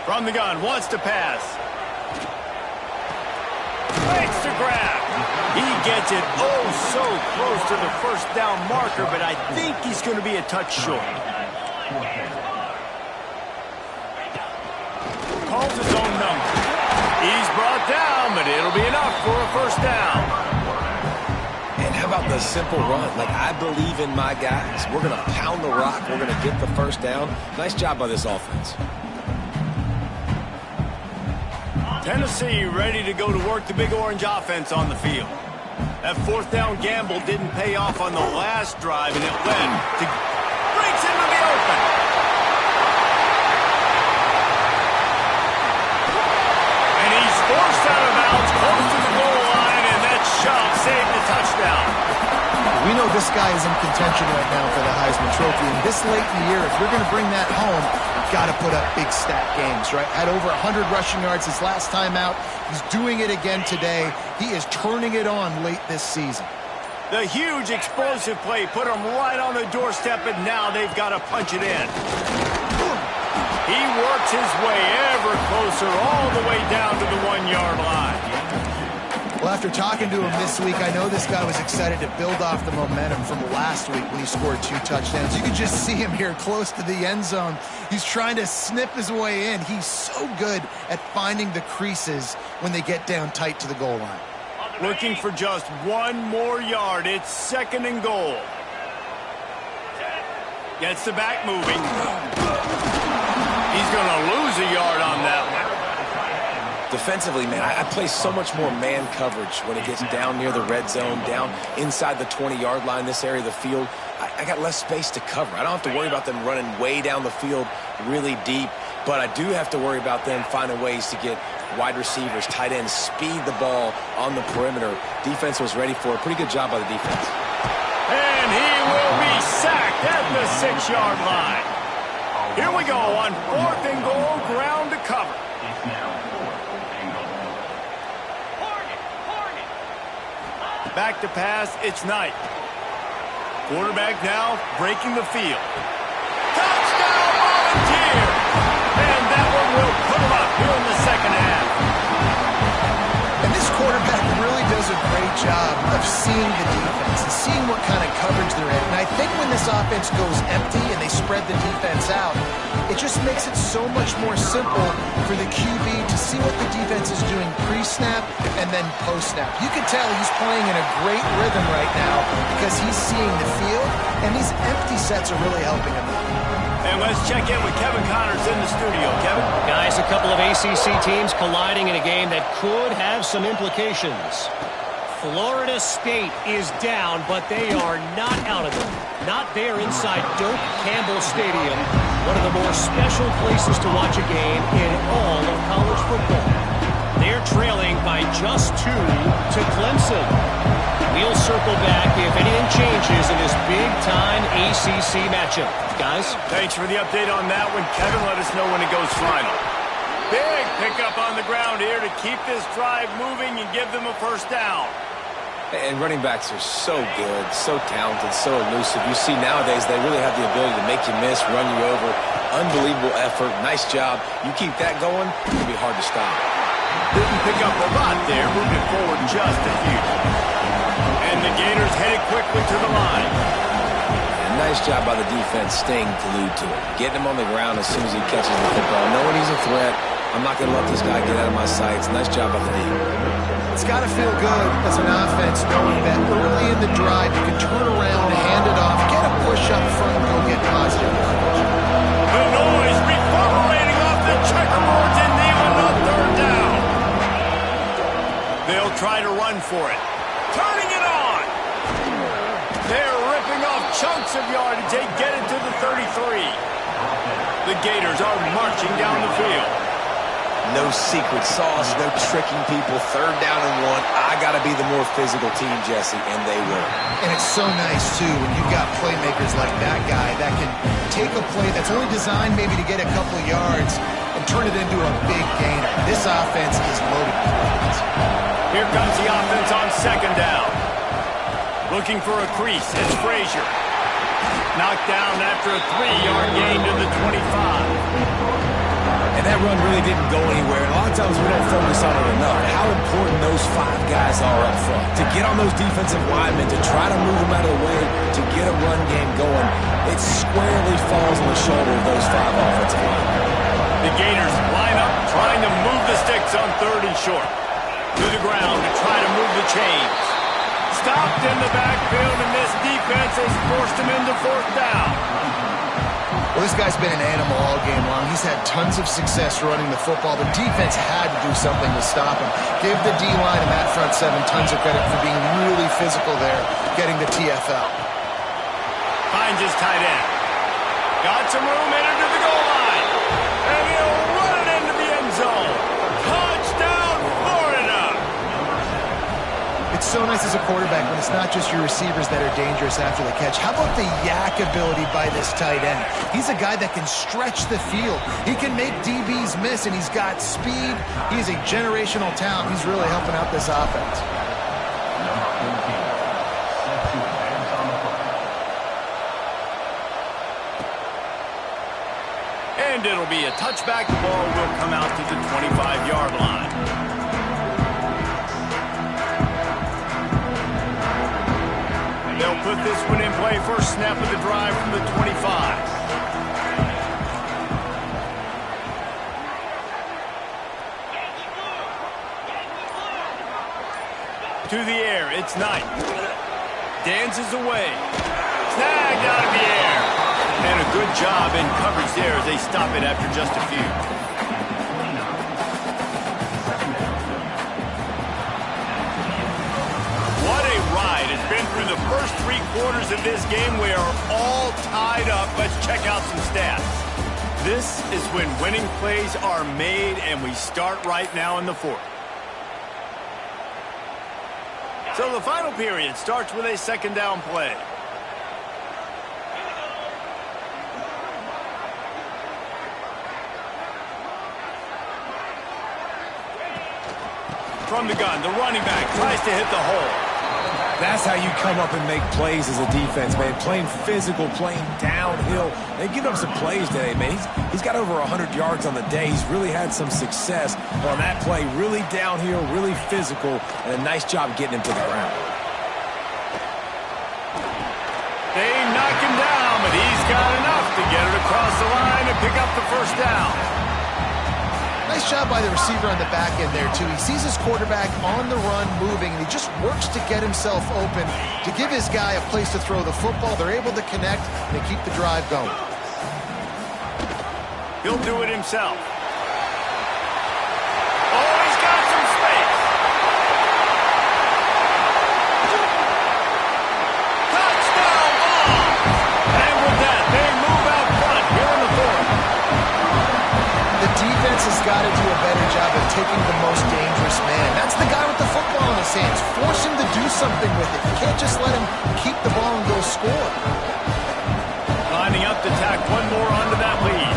From the gun, wants to pass. Makes the grab. He gets it oh so close to the first down marker, but I think he's going to be a touch short. Calls his own number. He's brought down, but it'll be enough for a first down. And how about the simple run? Like, I believe in my guys. We're going to pound the rock. We're going to get the first down. Nice job by this offense. Tennessee ready to go to work the Big Orange offense on the field. That 4th down gamble didn't pay off on the last drive, and it led to breaks into the open. And he's forced out of bounds close to the goal line, and that shove saved the touchdown. We know this guy is in contention right now for the Heisman Trophy, and this late in the year, if you're going to bring that home, you've got to put up big stat games, right? Had over 100 rushing yards his last time out. He's doing it again today. He is turning it on late this season. The huge explosive play put him right on the doorstep, and now they've got to punch it in. He works his way ever closer all the way down to the 1-yard line. Well, after talking to him this week, I know this guy was excited to build off the momentum from last week when he scored 2 touchdowns. You can just see him here close to the end zone. He's trying to snip his way in. He's so good at finding the creases when they get down tight to the goal line. Looking for just 1 more yard. It's 2nd and goal. Gets the back moving. He's going to lose a yard on that one. Defensively, man, I play so much more man coverage when it gets down near the red zone, down inside the 20-yard line, this area of the field. I got less space to cover. I don't have to worry about them running way down the field really deep, but I do have to worry about them finding ways to get wide receivers, tight ends, speed the ball on the perimeter. Defense was ready for it. Pretty good job by the defense. And he will be sacked at the 6-yard line. Here we go on 4th and goal, ground to cover. Back to pass, it's Knight. Quarterback now breaking the field. Touchdown Volunteer! And that one will put him up here in the 2nd half. And this quarterback really does a great job of seeing the defense and seeing what kind of coverage they're in. And I think when this offense goes empty and they spread the defense out, it just makes it so much more simple for the QB to see what the defense is doing pre-snap and then post-snap. You can tell he's playing in a great rhythm right now because he's seeing the field, and these empty sets are really helping him. And let's check in with Kevin Connors in the studio. Kevin? Guys, a couple of ACC teams colliding in a game that could have some implications. Florida State is down, but they are not out of it. Not there inside Doak Campbell Stadium, one of the more special places to watch a game in all of college football. They're trailing by just 2 to Clemson. We'll circle back if anything changes in this big-time ACC matchup. Guys? Thanks for the update on that one, Kevin. Let us know when it goes final. Big pickup on the ground here to keep this drive moving and give them a first down. And running backs are so good, so talented, so elusive. You see nowadays they really have the ability to make you miss, run you over. Unbelievable effort. Nice job. You keep that going, it'll be hard to stop. Didn't pick up a lot there, moving forward just a few. And the Gators headed quickly to the line. And nice job by the defense staying glued to it. Getting him on the ground as soon as he catches the football. Knowing he's a threat, I'm not going to let this guy get out of my sights. Nice job by the D. It's got to feel good as an offense knowing that early in the drive you can turn around, hand it off, get a push up front, and go get positive yardage. The noise reverberating off the checkerboards and nailing on third down. They'll try to run for it. Turning it on. They're ripping off chunks of yardage. They get it to the 33. The Gators are marching down the field. No secret sauce, no tricking people. Third down and 1. I got to be the more physical team, Jesse, and they will. And it's so nice, too, when you've got playmakers like that guy that can take a play that's only designed maybe to get a couple yards and turn it into a big gainer. This offense is loaded with weapons. Here comes the offense on second down. Looking for a crease. It's Frazier. Knocked down after a 3-yard gain to the 25. And that run really didn't go anywhere. And a lot of times we don't focus on it enough. How important those 5 guys are up front. To get on those defensive linemen, to try to move them out of the way, to get a run game going, it squarely falls on the shoulder of those 5 offensive linemen. The Gators line up, trying to move the sticks on 3rd and short. To the ground to try to move the chains. Stopped in the backfield, and this defense has forced him into 4th down. Well, this guy's been an animal all game long. He's had tons of success running the football. The defense had to do something to stop him. Give the D-line and that front 7 tons of credit for being really physical there, getting the TFL. Finds his tight end. Got some room, entered to the goal line. And he'll run it into the end zone. Touchdown, Florida! It's so nice as a quarterback when it's not just your receivers that are dangerous after the catch. How about the yak ability by this tight end? He's a guy that can stretch the field. He can make DBs miss, and he's got speed. He's a generational talent. He's really helping out this offense. And it'll be a touchback. The ball will come out to the 25-yard line. They'll put this one in play. First snap of the drive from the 25. To the air, it's Knight. Dances away. Snagged out of the air. And a good job in coverage there as they stop it after just a few. What a ride. It's been through the first 3 quarters of this game. We are all tied up. Let's check out some stats. This is when winning plays are made, and we start right now in the 4th. So the final period starts with a second down play. From the gun, the running back tries to hit the hole. That's how you come up and make plays as a defense, man. Playing physical, playing downhill. They give up some plays today, man. He's got over 100 yards on the day. He's really had some success on that play. Really downhill, really physical, and a nice job getting him to the ground. They knock him down, but he's got enough to get it across the line pick up the first down. Nice job by the receiver on the back end there, too. He sees his quarterback on the run moving, and he just works to get himself open to give his guy a place to throw the football. They're able to connect, and they keep the drive going. He'll do it himself. Oh, he's got some space. Touchdown ball! And with that, they move out front here in the fourth. The defense has got to do a better job of taking the most dangerous man. That's the guy with the football in his hands. Force him to do something with it. You can't just let him keep the ball and go score. Lining up to tack one more onto that lead.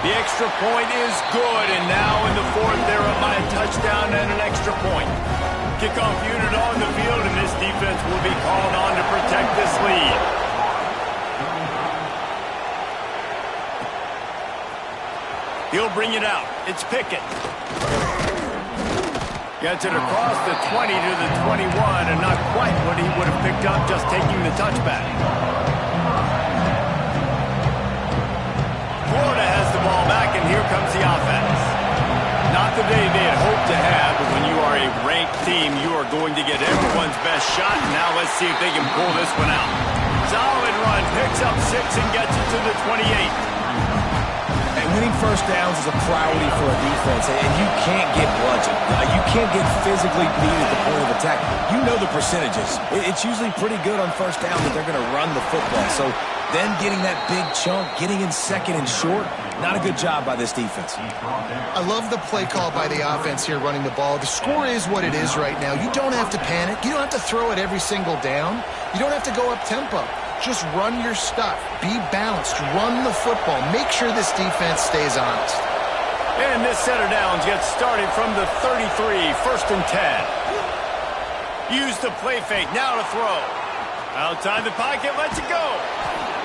The extra point is good, and now in the fourth, they're up by a touchdown and an extra point. Kickoff unit on the field, and this defense will be called on to protect this lead. He'll bring it out. It's Pickett. Gets it across the 20 to the 21, and not quite what he would have picked up just taking the touchback. Florida has the ball back, and here comes the offense. Not the day they had hoped to have, but when you are a ranked team, you are going to get everyone's best shot. Now let's see if they can pull this one out. Solid run, picks up 6 and gets it to the 28. And winning first downs is a priority for a defense, and you can't get bludgeoned. You can't get physically beat at the point of attack. You know the percentages. It's usually pretty good on first down that they're going to run the football. So then getting that big chunk, getting in second and short, not a good job by this defense. I love the play call by the offense here running the ball. The score is what it is right now. You don't have to panic. You don't have to throw it every single down. You don't have to go up tempo. Just run your stuff. Be balanced. Run the football. Make sure this defense stays honest. And this set of downs gets started from the 33, first and 10. Use the play fake, now to throw. Outside the pocket, lets it go.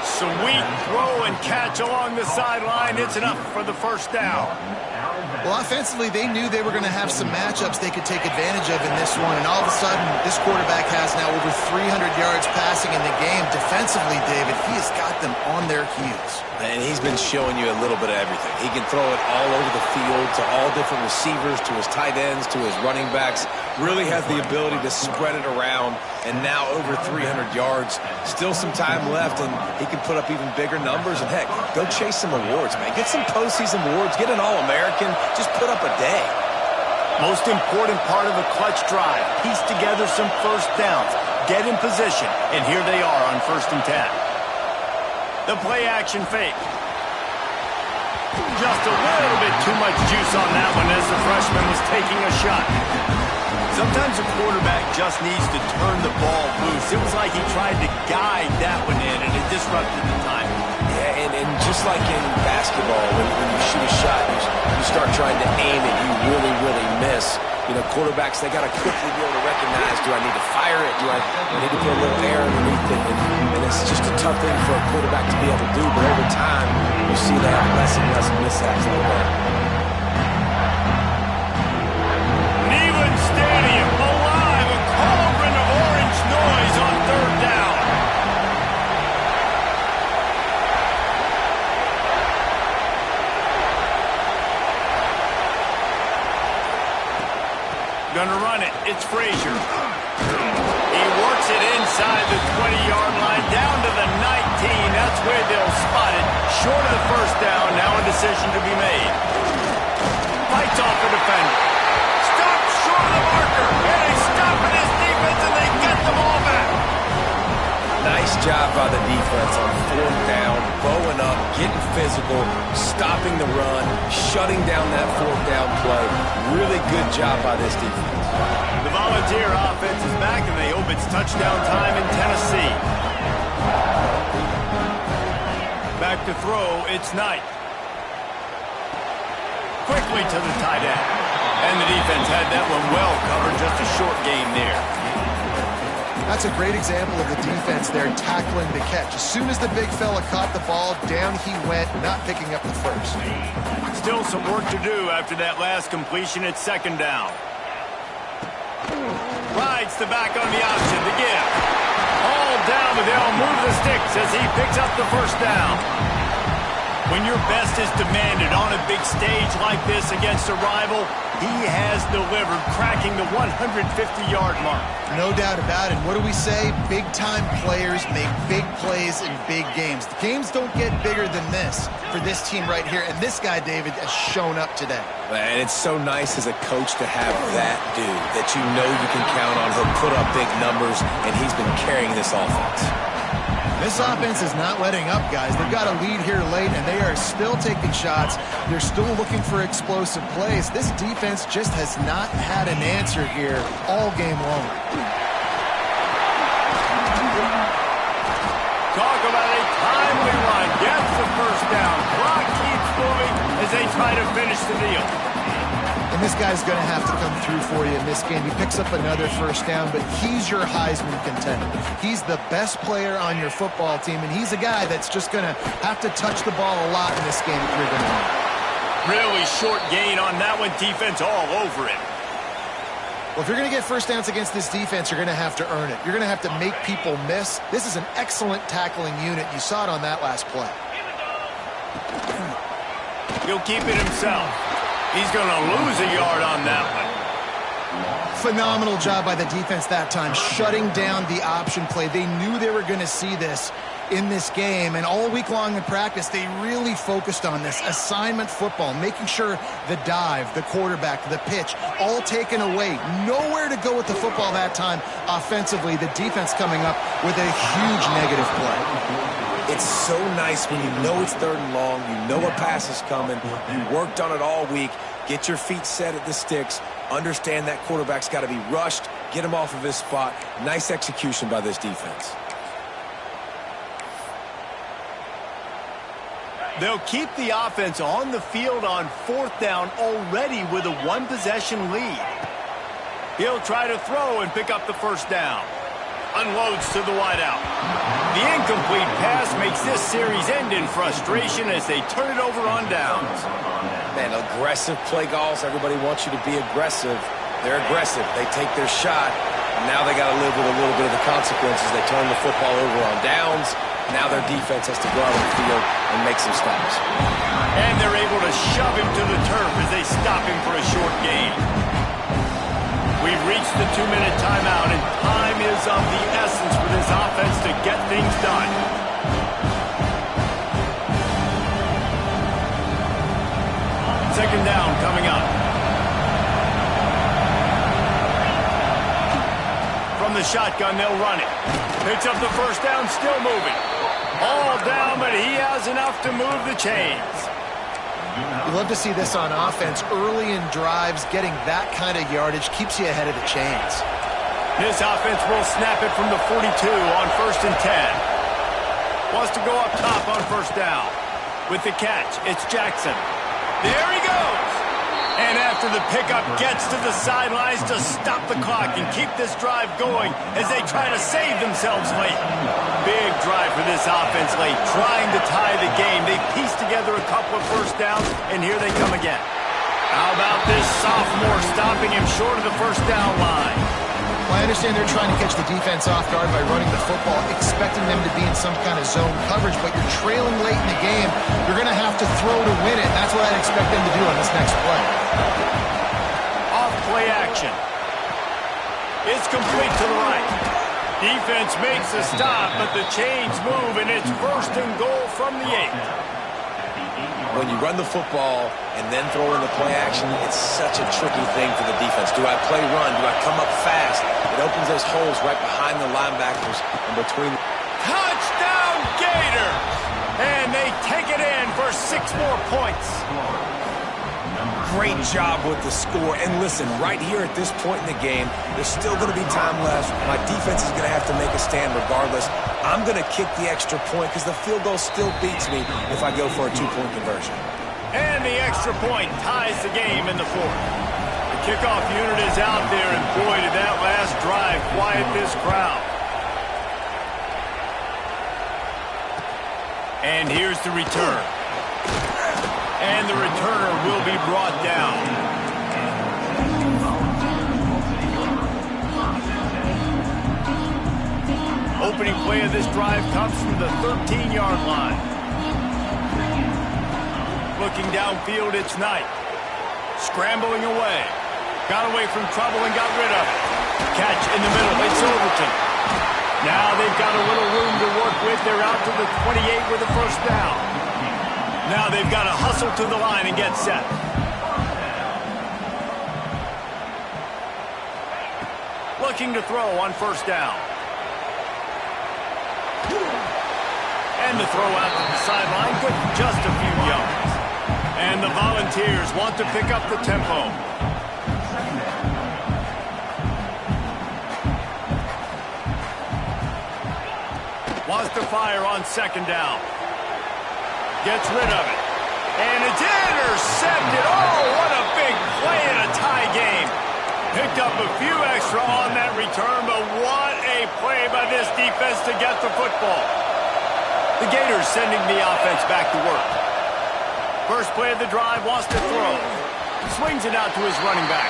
Sweet throw and catch along the sideline. It's enough for the first down. Well, offensively, they knew they were going to have some matchups they could take advantage of in this one, and all of a sudden, this quarterback has now over 300 yards passing in the game. Defensively, David, he has got them on their heels. And he's been showing you a little bit of everything. He can throw it all over the field to all different receivers, to his tight ends, to his running backs. Really has the ability to spread it around, and now over 300 yards. Still some time left, and he can put up even bigger numbers. And heck, go chase some awards, man. Get some postseason awards. Get an All-American. Just put up a day. Most important part of a clutch drive. Piece together some first downs. Get in position, and here they are on first and 10. The play action fake. Just a little bit too much juice on that one as the freshman was taking a shot. Sometimes a quarterback just needs to turn the ball loose. It was like he tried to guide that one in, and it disrupted the timing. Yeah, and just like in basketball, when you shoot a shot, you start trying to aim it, you really miss. You know, quarterbacks, they got to quickly be able to recognize, do I need to fire it? Do I need to put a little air underneath it? And it's just a tough thing for a quarterback to be able to do, but over time, you see they have less and less mishaps like that. Neyland Stadium, alive, a cauldron of orange noise on third down. Gonna run it. It's Frazier. He works it inside the 20-yard line, down to the 19. That's where they'll spot it. Short of the first down, now a decision to be made. Fights off the defender. Stopped short of the marker. And they stop in his defense, and they get the ball back. Nice job by the defense on fourth down, bowing up, getting physical, stopping the run, shutting down that fourth down play. Really good job by this defense. The Volunteer offense is back, and they hope it's touchdown time in Tennessee. Back to throw, it's Knight. Quickly to the tight end. And the defense had that one well covered, just a short game there. That's a great example of the defense there tackling the catch. As soon as the big fella caught the ball, down he went, not picking up the first. Still some work to do after that last completion at second down. Rides the back on the option, the give. All down with Elm move the sticks as he picks up the first down. When your best is demanded on a big stage like this against a rival, he has delivered, cracking the 150-yard mark. No doubt about it. What do we say? Big-time players make big plays in big games. The games don't get bigger than this for this team right here, and this guy, David, has shown up today. Man, it's so nice as a coach to have that dude that you know you can count on. He'll put up big numbers, and he's been carrying this offense. This offense is not letting up, guys. They've got a lead here late, and they are still taking shots. They're still looking for explosive plays. This defense just has not had an answer here all game long. Talk about a timely run. Gets the first down. Clock keeps moving as they try to finish the deal. And this guy's going to have to come through for you in this game. He picks up another first down, but he's your Heisman contender. He's the best player on your football team, and he's a guy that's just going to have to touch the ball a lot in this game if you're going to win. Really short gain on that one. Defense all over it. Well, if you're going to get first downs against this defense, you're going to have to earn it. You're going to have to make people miss. This is an excellent tackling unit. You saw it on that last play. He'll keep it himself. He's going to lose a yard on that one. Phenomenal job by the defense that time, shutting down the option play. They knew they were going to see this in this game, and all week long in practice, they really focused on this assignment football, making sure the dive, the quarterback, the pitch, all taken away. Nowhere to go with the football that time offensively. The defense coming up with a huge negative play. It's so nice when you know it's 3rd and long, you know a pass is coming, you worked on it all week, get your feet set at the sticks, understand that quarterback's got to be rushed, get him off of his spot. Nice execution by this defense. They'll keep the offense on the field on 4th down already with a 1-possession lead. He'll try to throw and pick up the first down. Unloads to the wideout. The incomplete pass makes this series end in frustration as they turn it over on downs. Man, aggressive play calls. Everybody wants you to be aggressive. They're aggressive. They take their shot. Now they got to live with a little bit of the consequences. They turn the football over on downs. Now their defense has to go out on the field and make some stops. And they're able to shove him to the turf as they stop him for a short gain. We've reached the 2-minute timeout, and time is of the essence for this offense to get things done. Second down coming up. From the shotgun, they'll run it. Picks up the first down, still moving. All down, but he has enough to move the chains. You love to see this on offense. Early in drives, getting that kind of yardage keeps you ahead of the chains. This offense will snap it from the 42 on 1st and 10. Wants to go up top on first down. With the catch, it's Jackson. There he goes. And after the pickup, gets to the sidelines to stop the clock and keep this drive going as they try to save themselves late. Big drive for this offense late, trying to tie the game. They pieced together a couple of first downs, and here they come again. How about this sophomore stopping him short of the first down line? Well, I understand they're trying to catch the defense off guard by running the football, expecting them to be in some kind of zone coverage, but you're trailing late in the game. You're going to have to throw to win it. That's what I'd expect them to do on this next play. Off play action. It's complete to the right. Defense makes a stop, but the chains move, and it's 1st and goal from the 8. When you run the football and then throw in the play action, it's such a tricky thing for the defense. Do I play run? Do I come up fast? It opens those holes right behind the linebackers and between. Touchdown Gators! And they take it in for 6 more points. Great job with the score. And listen, right here at this point in the game, there's still going to be time left. My defense is going to have to make a stand regardless. I'm going to kick the extra point because the field goal still beats me if I go for a 2-point conversion. And the extra point ties the game in the 4th. The kickoff unit is out there, and boy, did that last drive quiet this crowd. And here's the return. And the returner will be brought down. Opening play of this drive comes from the 13-yard line. Looking downfield, it's Knight. Scrambling away. Got away from trouble and got rid of it. Catch in the middle. It's Overton. Now they've got a little room to work with. They're out to the 28 with a first down. Now they've got to hustle to the line and get set. Looking to throw on first down. And the throw out to the sideline, good, just a few yards. And the Volunteers want to pick up the tempo. Wants to fire on second down. Gets rid of it. And it's intercepted. Oh, what a big play in a tie game. Picked up a few extra on that return, but what a play by this defense to get the football. The Gators sending the offense back to work. First play of the drive, wants to throw. Swings it out to his running back.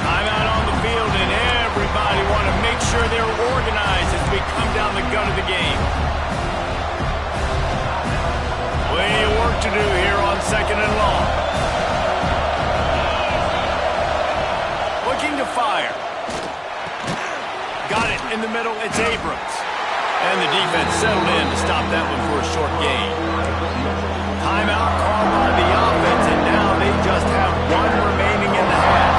Timeout on the field, and everybody want to make sure they're organized as we come down the gun of the game. Plenty of work to do here on second and long. Looking to fire. Got it in the middle, it's Abrams. And the defense settled in to stop that one for a short gain. Timeout called by the offense, and now they just have one remaining in the half.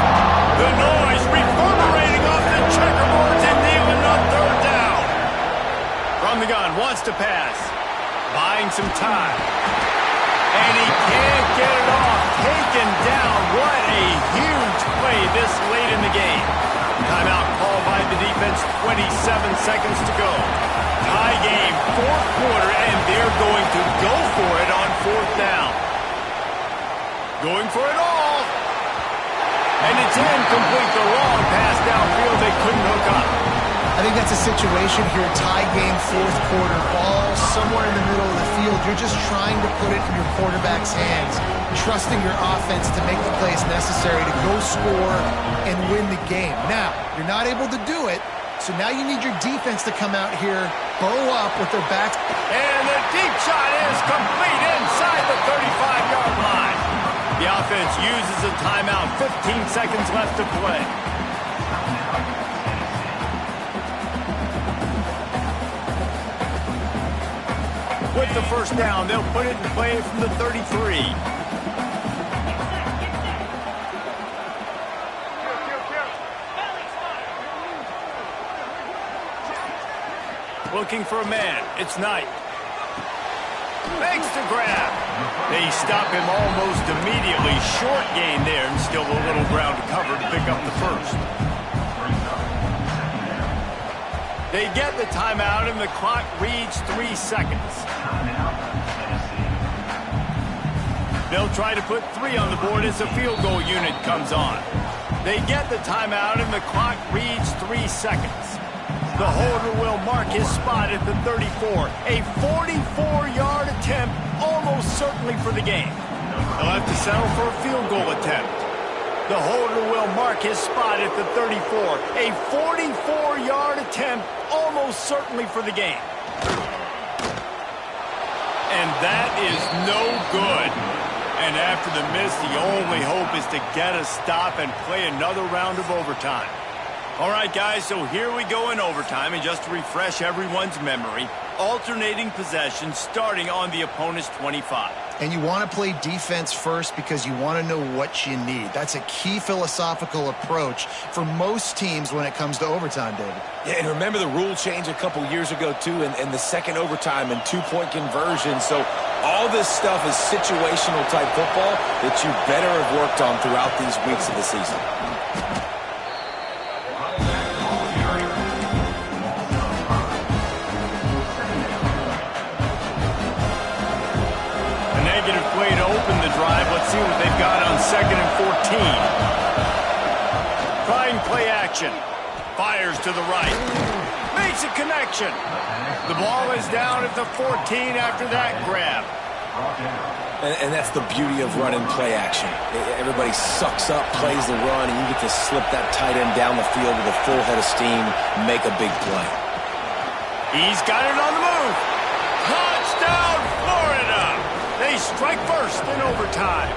The noise reverberating off the checkerboards and kneeling on third down. From the gun, wants to pass. Buying some time. And he can't get it off. Taken down. What a huge play this late in the game. Timeout called by the defense, 27 seconds to go. Tie game, fourth quarter, and they're going to go for it on fourth down. Going for it all. And it's incomplete. The long pass downfield, they couldn't hook up. I think that's a situation here, tie game, fourth quarter, ball somewhere in the middle of the field. You're just trying to put it in your quarterback's hands, trusting your offense to make the plays necessary to go score and win the game. Now, you're not able to do it, so now you need your defense to come out here, bow up with their backs. And the deep shot is complete inside the 35-yard line. The offense uses a timeout, 15 seconds left to play. With the first down, they'll put it in play from the 33. Looking for a man. It's Knight. Makes the grab. They stop him almost immediately. Short gain there, and still a little ground to cover to pick up the first. They get the timeout, and the clock reads 3 seconds. They'll try to put 3 on the board as the field goal unit comes on. They get the timeout, and the clock reads 3 seconds. The holder will mark his spot at the 34. A 44-yard attempt, almost certainly for the game. They'll have to settle for a field goal attempt. The holder will mark his spot at the 34. A 44-yard attempt, almost certainly for the game. And that is no good. And after the miss, the only hope is to get a stop and play another round of overtime. All right, guys, so here we go in overtime, and just to refresh everyone's memory, alternating possession starting on the opponent's 25. And you want to play defense first because you want to know what you need. That's a key philosophical approach for most teams when it comes to overtime, David. Yeah, and remember the rule change a couple years ago, too, in the second overtime and two-point conversion. So all this stuff is situational type football that you better have worked on throughout these weeks of the season. Way to open the drive. Let's see what they've got on second and 14. Trying play action. Fires to the right. Makes a connection. The ball is down at the 14 after that grab. And that's the beauty of running play action. Everybody sucks up, plays the run, and you get to slip that tight end down the field with a full head of steam, make a big play. He's got it on the move. Touchdown, Florida! They strike first in overtime.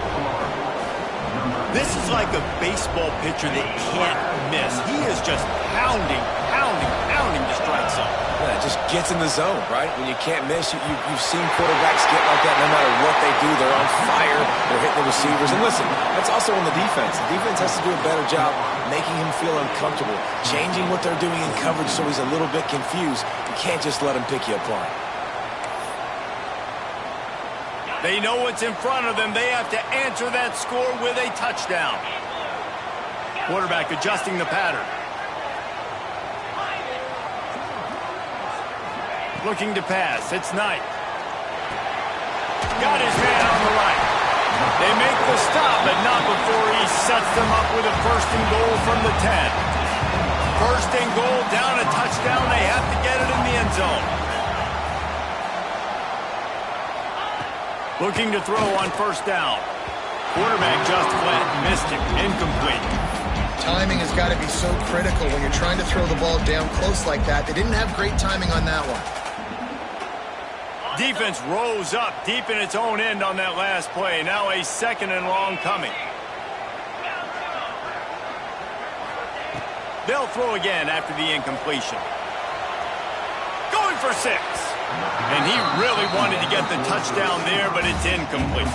This is like a baseball pitcher that can't miss. He is just pounding the strike zone. Yeah, it just gets in the zone, right? When you can't miss, you've seen quarterbacks get like that no matter what they do. They're on fire. They're hitting the receivers. And listen, that's also on the defense. The defense has to do a better job making him feel uncomfortable, changing what they're doing in coverage so he's a little bit confused. You can't just let him pick you apart. They know what's in front of them. They have to answer that score with a touchdown. Quarterback adjusting the pattern. Looking to pass. It's Knight. Got his man on the right. They make the stop, but not before he sets them up with a first and goal from the 10. First and goal, down a touchdown. They have to get it in the end zone. Looking to throw on first down. Quarterback just flat missed him. Incomplete. Timing has got to be so critical when you're trying to throw the ball down close like that. They didn't have great timing on that one. Defense rose up deep in its own end on that last play. Now a second and long coming. They'll throw again after the incompletion. Going for 6. And he really wanted to get the touchdown there, but it's incomplete.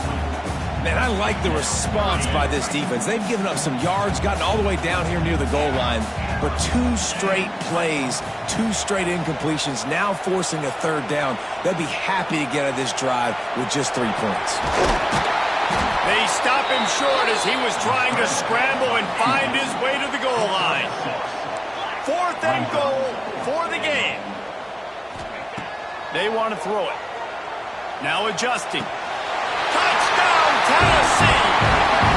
Man, I like the response by this defense. They've given up some yards, gotten all the way down here near the goal line, but 2 straight plays, 2 straight incompletions, now forcing a third down. They'll be happy to get out of this drive with just 3 points. They stop him short as he was trying to scramble and find his way to the goal line. 4th and goal for the game. They want to throw it. Now adjusting. Touchdown, Tennessee!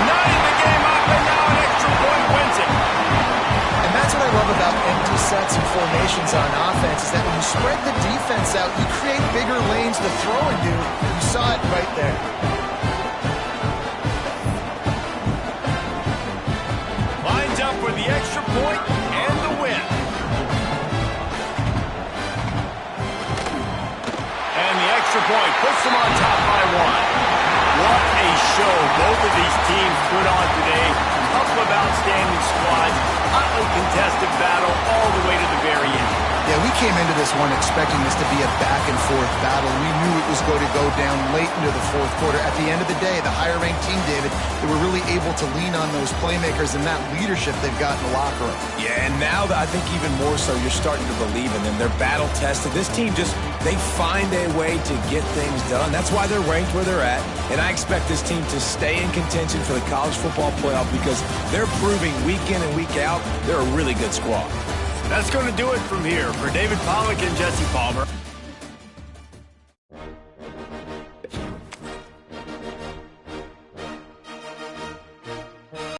Knotting the game up, and now an extra point wins it. And that's what I love about empty sets and formations on offense, is that when you spread the defense out, you create bigger lanes to throw into. You saw it right there. Lines up for the extra point and the win. And the extra point puts them on top by 1. What a show both of these teams put on today. A couple of outstanding squads. Hotly contested battle all the way to the very end. Yeah, we came into this one expecting this to be a back-and-forth battle. We knew it was going to go down late into the 4th quarter. At the end of the day, the higher-ranked team, David, they were really able to lean on those playmakers and that leadership they've got in the locker room. Yeah, and now I think even more so, you're starting to believe in them. They're battle-tested. This team they find a way to get things done. That's why they're ranked where they're at. And I expect this team to stay in contention for the college football playoff because they're proving week in and week out they're a really good squad. That's going to do it from here. For David Pollack and Jesse Palmer.